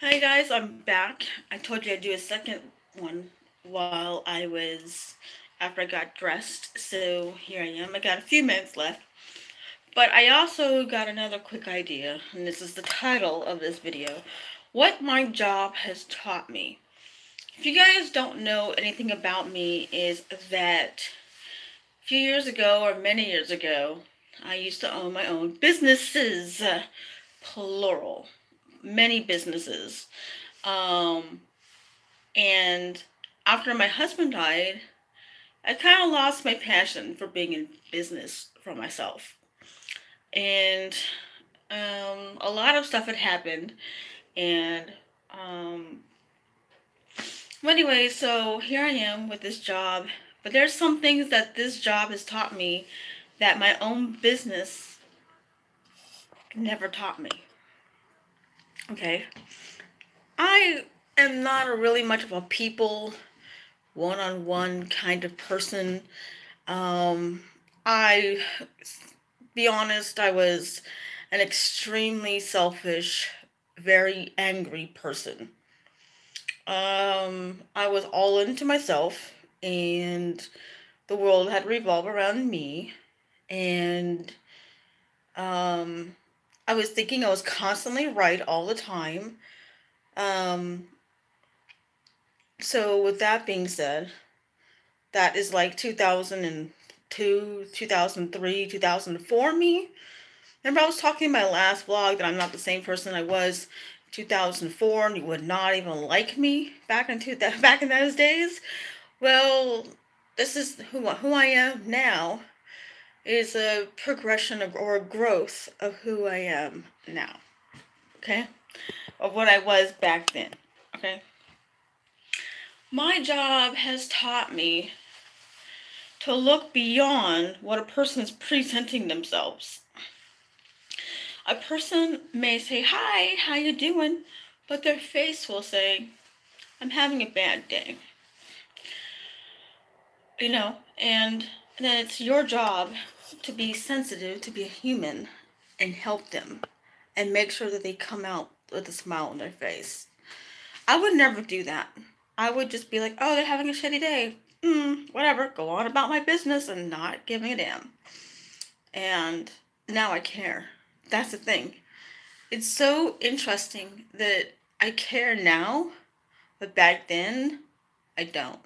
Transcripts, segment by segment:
Hi guys, I'm back. I told you I'd do a second one after I got dressed. So here I am. I got a few minutes left. But I also got another quick idea, and this is the title of this video. What my job has taught me. If you guys don't know anything about me, is that a few years ago, or many years ago, I used to own my own businesses. Plural. Many businesses. Um, And after my husband died, I kind of lost my passion for being in business for myself. And a lot of stuff had happened. And anyway, so here I am with this job. But there's some things that this job has taught me that my own business never taught me. Okay. I am not really much of a people, one-on-one kind of person. I, be honest, I was an extremely selfish, very angry person. I was all into myself, and the world had revolved around me, and I was thinking I was constantly right all the time. Um, so with that being said, that is like 2002, 2003, 2004 me. Remember I was talking in my last vlog that I'm not the same person I was 2004 and you would not even like me back in those days? Well, this is who I am now, is a progression or a growth of who I am now. Okay? Of what I was back then. Okay? My job has taught me to look beyond what a person is presenting themselves. A person may say, "Hi, how you doing?" But their face will say, "I'm having a bad day." And then it's your job to be sensitive, to be a human, and help them, and make sure that they come out with a smile on their face. I would never do that. I would just be like, "Oh, they're having a shitty day. Whatever, go on about my business," and not giving a damn. And now I care. That's the thing. It's so interesting that I care now, but back then, I don't.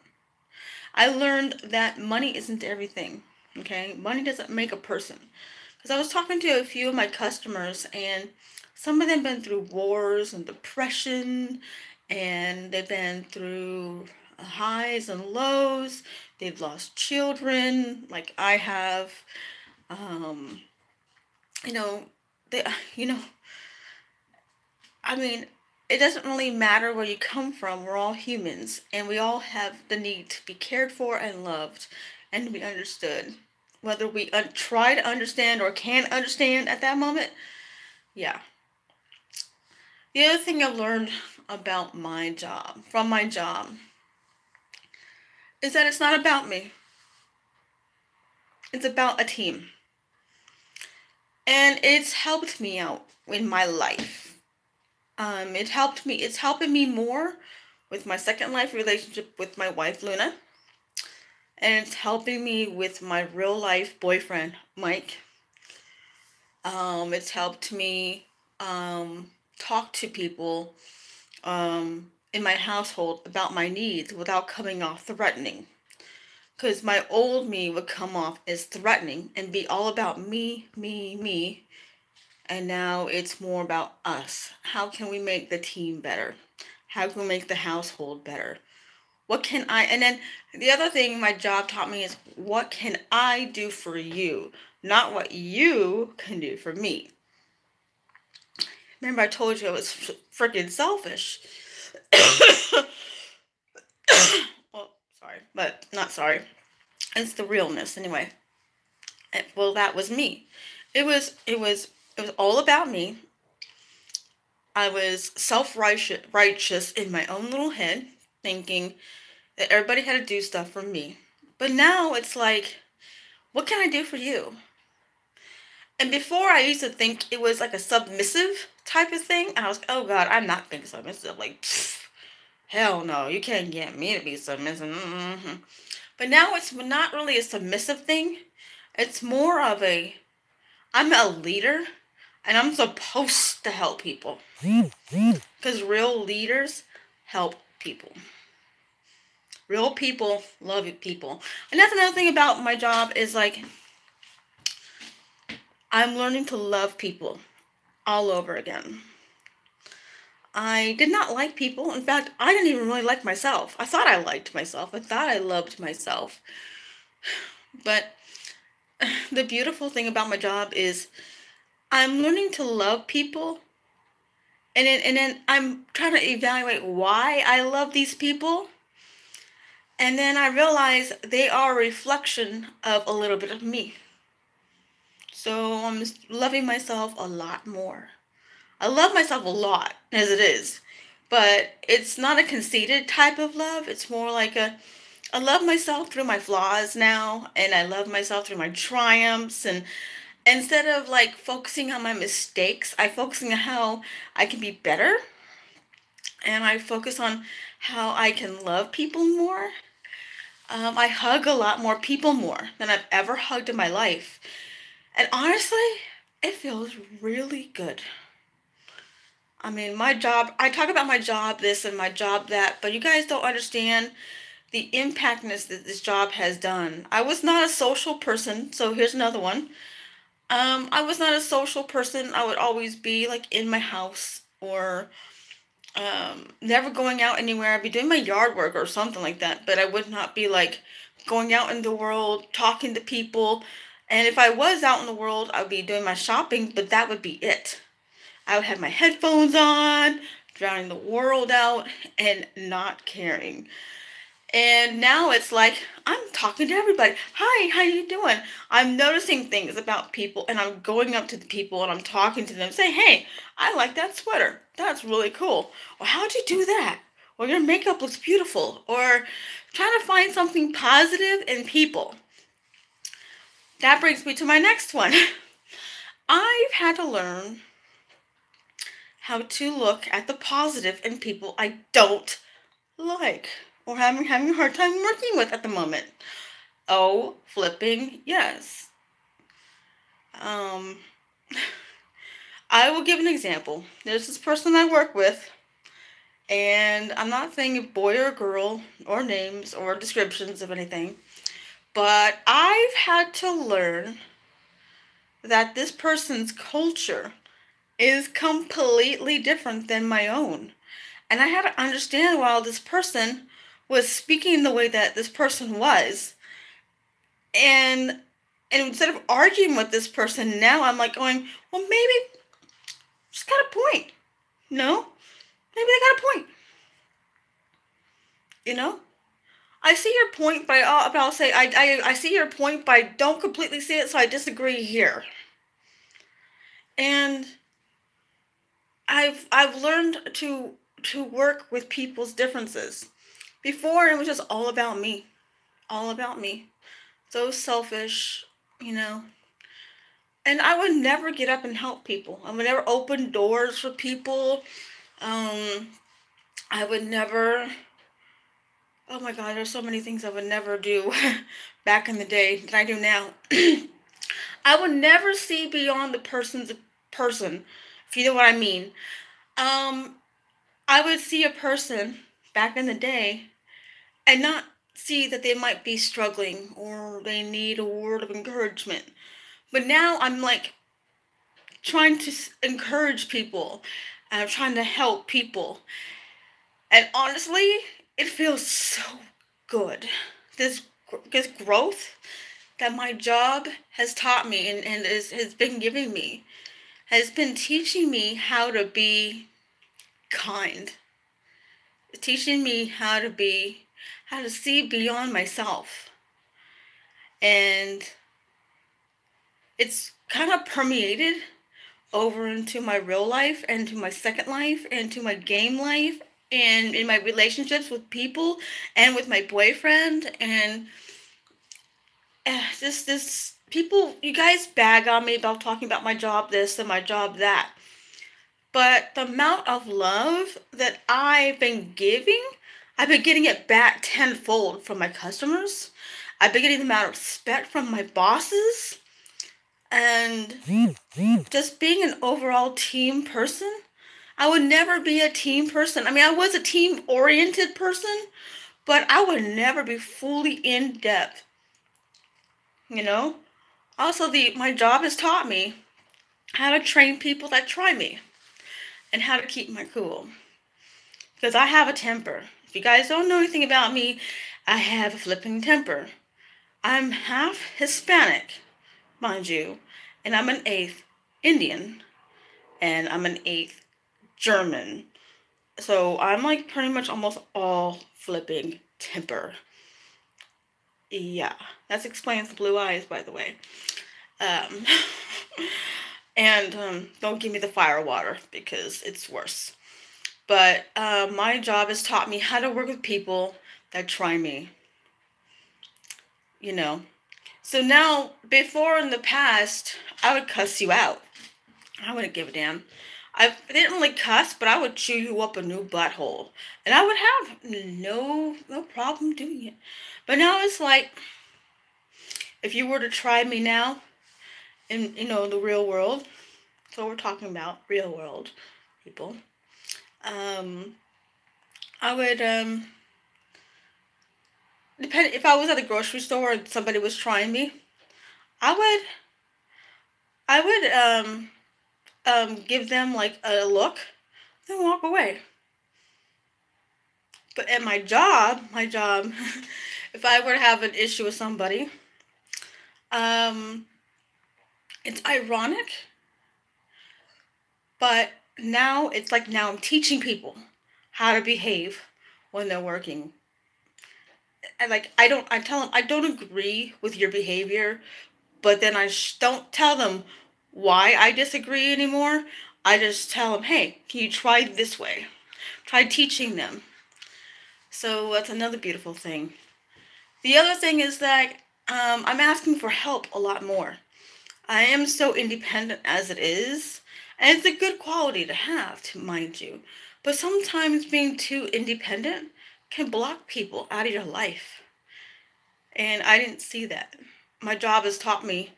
I learned that money isn't everything, okay? Money doesn't make a person. Because I was talking to a few of my customers, and some of them been through wars and depression, and they've been through highs and lows. They've lost children, like I have. Um, you know, they, you know, I mean, it doesn't really matter where you come from. We're all humans, and we all have the need to be cared for and loved and to be understood. Whether we try to understand or can't understand at that moment, yeah. The other thing I've learned about from my job, is that it's not about me. It's about a team. And it's helped me out in my life. It's helping me more with my second life relationship with my wife, Luna. And it's helping me with my real life boyfriend, Mike. It's helped me talk to people in my household about my needs without coming off threatening. Because my old me would come off as threatening and be all about me, me, me. And now it's more about us. How can we make the team better? How can we make the household better? And then the other thing my job taught me is, what can I do for you? Not what you can do for me. Remember I told you I was freaking selfish. Well, sorry, but not sorry. It's the realness anyway. Well, that was me. It was all about me. I was self-righteous in my own little head, thinking that everybody had to do stuff for me. But now it's like, what can I do for you? And before I used to think it was like a submissive type of thing. And I was, oh God, I'm not being submissive. Like, pfft, hell no, you can't get me to be submissive. Mm-hmm. But now it's not really a submissive thing. It's more of a, I'm a leader and I'm supposed to help people. Because real leaders help people. Real people love people. And that's another thing about my job is like, I'm learning to love people all over again. I did not like people. In fact, I didn't even really like myself. I thought I liked myself. I thought I loved myself. But the beautiful thing about my job is I'm learning to love people. And then I'm trying to evaluate why I love these people. And then I realize they are a reflection of a little bit of me. So I'm loving myself a lot more. I love myself a lot as it is, but it's not a conceited type of love. It's more like I love myself through my flaws now, and I love myself through my triumphs. And instead of like focusing on my mistakes, I focus on how I can be better, and I focus on how I can love people more. I hug a lot more people more than I've ever hugged in my life. And honestly, it feels really good. I mean, my job, I talk about my job this and my job that, but you guys don't understand the impactness that this job has done. I was not a social person, so here's another one. I was not a social person. I would always be like in my house or never going out anywhere. I'd be doing my yard work or something like that, but I would not be like going out in the world, talking to people. And if I was out in the world, I would be doing my shopping, but that would be it. I would have my headphones on, drowning the world out, and not caring. And now it's like, I'm talking to everybody. Hi, how you doing? I'm noticing things about people, and I'm going up to the people, and I'm talking to them. Say, hey, I like that sweater. That's really cool. Or how'd you do that? Or your makeup looks beautiful. Or trying to find something positive in people. That brings me to my next one. I've had to learn how to look at the positive in people I don't like or having a hard time working with at the moment. Oh, flipping yes. Um, I will give an example. There's this person I work with, and I'm not saying a boy or girl or names or descriptions of anything, but I've had to learn that this person's culture is completely different than my own. And I had to understand while this person was speaking the way that this person was. And instead of arguing with this person, now I'm like going, well, maybe she's got a point. No? Maybe they got a point. You know? I see your point, but I'll say I see your point, but I don't completely see it, so I disagree here. And I've learned to work with people's differences. Before it was just all about me. All about me. So selfish, you know. And I would never get up and help people. I would never open doors for people. I would never, oh my God, there's so many things I would never do back in the day that I do now. I would never see beyond the person's person, if you know what I mean. I would see a person back in the day and not see that they might be struggling or they need a word of encouragement. But now I'm like trying to encourage people and I'm trying to help people. And honestly, it feels so good. This growth that my job has taught me and has been giving me has been teaching me how to be kind. Teaching me how to see beyond myself. And it's kind of permeated over into my real life and to my second life and to my game life and in my relationships with people and with my boyfriend and this people, you guys bag on me about talking about my job this and my job that. But the amount of love that I've been getting it back tenfold from my customers. I've been getting the amount of respect from my bosses. And just being an overall team person. I would never be a team person. I mean, I was a team oriented person, but I would never be fully in depth, you know? Also, my job has taught me how to train people that try me and how to keep my cool. Because I have a temper. If you guys don't know anything about me, I have a flipping temper. I'm half Hispanic, mind you, and I'm an eighth Indian, and I'm an eighth German. So I'm like pretty much almost all flipping temper. Yeah, that explains the blue eyes, by the way. Um, and don't give me the fire water because it's worse. But my job has taught me how to work with people that try me, you know. So now, before in the past, I would cuss you out. I wouldn't give a damn. I didn't really cuss, but I would chew you up a new butthole, and I would have no problem doing it. But now it's like, if you were to try me now, in the real world, so we're talking about real world people, I would depend if I was at the grocery store and somebody was trying me, I would give them like a look, then walk away. But at my job, if I were to have an issue with somebody, um, it's ironic, but now it's like now I'm teaching people how to behave when they're working. I tell them I don't agree with your behavior, but then I don't tell them why I disagree anymore. I just tell them, hey, can you try this way? Try teaching them. So that's another beautiful thing. The other thing is that I'm asking for help a lot more. I am so independent as it is, and it's a good quality to have, to mind you. But sometimes being too independent can block people out of your life. And I didn't see that. My job has taught me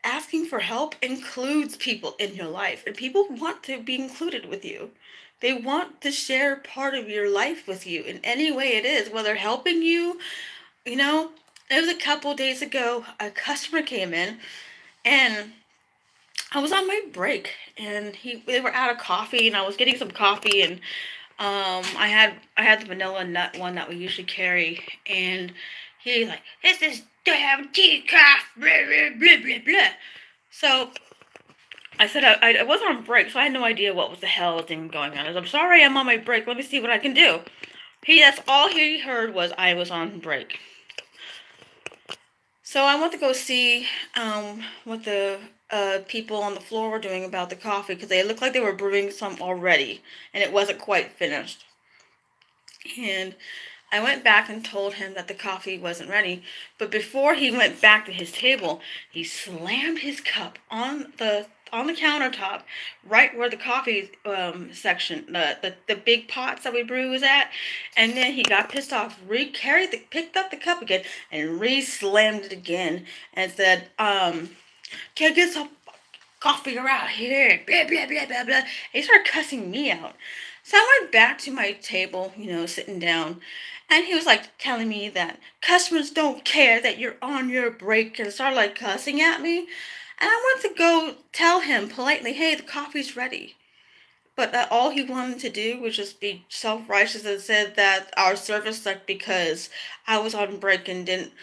asking for help includes people in your life, and people want to be included with you. They want to share part of your life with you in any way it is, whether helping you, you know. It was a couple days ago, a customer came in, and I was on my break, and they were out of coffee, and I was getting some coffee, and I had the vanilla nut one that we usually carry, and he's like, "This is damn decaf, blah blah blah blah blah." So I said I was on break, so I had no idea what was the hell thing going on. I was, I'm sorry, I'm on my break. Let me see what I can do. That's all he heard was I was on break. So I went to go see what the people on the floor were doing about the coffee, because they looked like they were brewing some already, and it wasn't quite finished. And I went back and told him that the coffee wasn't ready. But before he went back to his table, he slammed his cup on the countertop, right where the coffee section, the big pots that we brew was at. And then he got pissed off, picked up the cup again, and re-slammed it again, and said, "Can't get some coffee around here, blah blah blah blah blah." He started cussing me out. So I went back to my table, sitting down, and he was like telling me that customers don't care that you're on your break, and started like cussing at me. And I went to go tell him politely, hey, the coffee's ready. But all he wanted to do was just be self-righteous and said that our service sucked because I was on break and didn't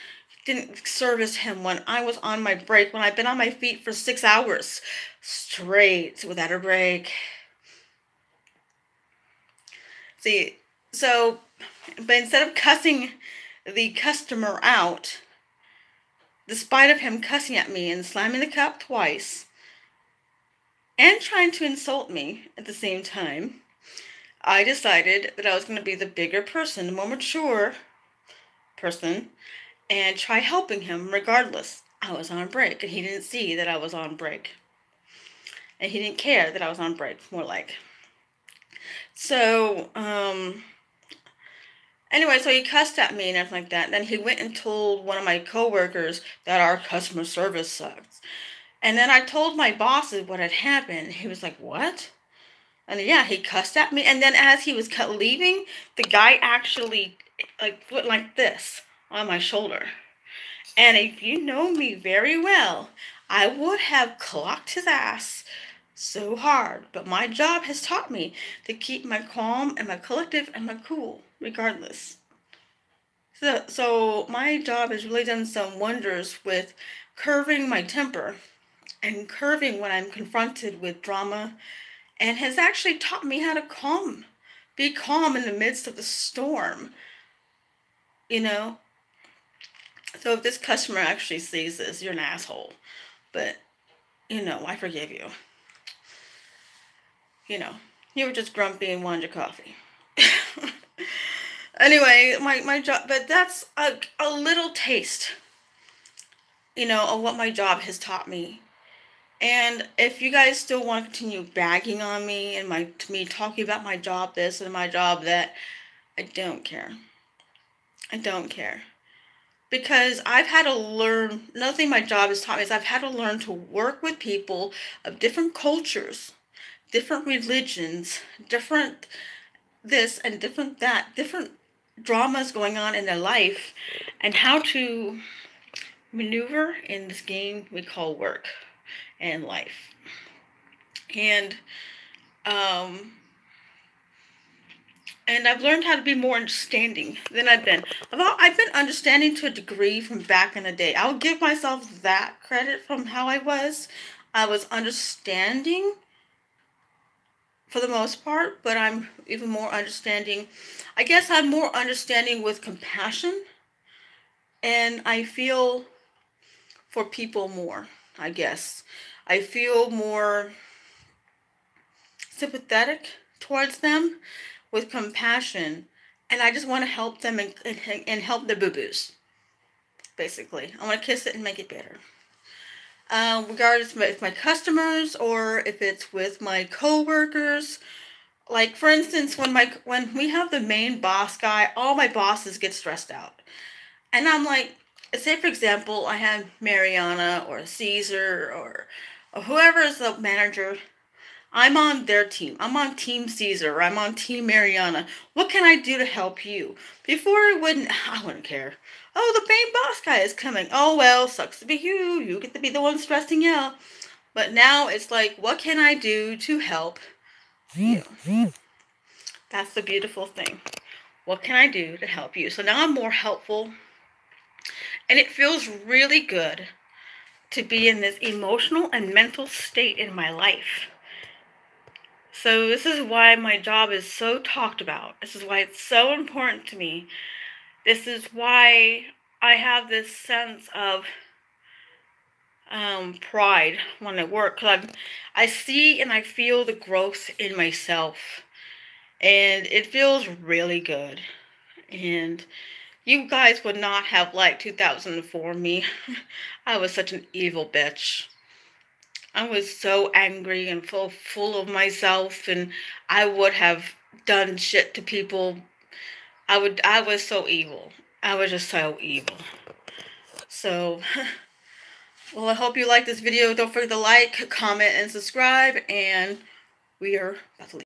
service him when I was on my break, when I've been on my feet for 6 hours straight without a break. See, but instead of cussing the customer out, despite of him cussing at me and slamming the cup twice, and trying to insult me at the same time, I decided that I was going to be the bigger person, the more mature person, and try helping him regardless. I was on break, and he didn't see that I was on break. And he didn't care that I was on break, more like. So, anyway, so he cussed at me and everything like that. And then he went and told one of my coworkers that our customer service sucks. And then I told my bosses what had happened. He was like, "What?" And yeah, he cussed at me. And then as he was leaving, the guy actually like went like this on my shoulder. And if you know me very well, I would have clocked his ass so hard. But my job has taught me to keep my calm and my collective and my cool regardless. So my job has really done some wonders with curving my temper and curving when I'm confronted with drama, and has actually taught me how to be calm in the midst of the storm, you know? So if this customer actually sees this, you're an asshole. But, I forgive you. You were just grumpy and wanted your coffee. Anyway, my job, but that's a little taste, of what my job has taught me. And if you guys still want to continue bagging on me and me talking about my job this and my job that, I don't care. I don't care. Because I've had to learn, another thing my job has taught me is I've had to learn to work with people of different cultures, different religions, different this and different that, different dramas going on in their life, and how to maneuver in this game we call work and life. And I've learned how to be more understanding than I've been. I've been understanding to a degree from back in the day. I'll give myself that credit from how I was. I was understanding for the most part, but I'm even more understanding. I guess I'm more understanding with compassion, and I feel for people more, I guess. I feel more sympathetic towards them with compassion, and I just want to help them and help their boo-boos, basically. I want to kiss it and make it better. Regardless if my customers or if it's with my co-workers. Like, for instance, when we have the main boss guy, all my bosses get stressed out. And I'm like, say for example, I have Mariana or Caesar or whoever is the manager. I'm on their team. I'm on Team Caesar, or I'm on Team Mariana. What can I do to help you? Before I wouldn't care. Oh, the main boss guy is coming. Oh, well, sucks to be you. You get to be the one stressing out. But now it's like, what can I do to help you? That's the beautiful thing. What can I do to help you? So now I'm more helpful. And it feels really good to be in this emotional and mental state in my life. So this is why my job is so talked about. This is why it's so important to me. This is why I have this sense of pride when I work. Because I see and I feel the growth in myself. And it feels really good. And you guys would not have liked 2004 me. I was such an evil bitch. I was so angry and full of myself, and I would have done shit to people. I was so evil. I was just so evil. So, well, I hope you like this video. Don't forget to like, comment, and subscribe, and we are about to leave.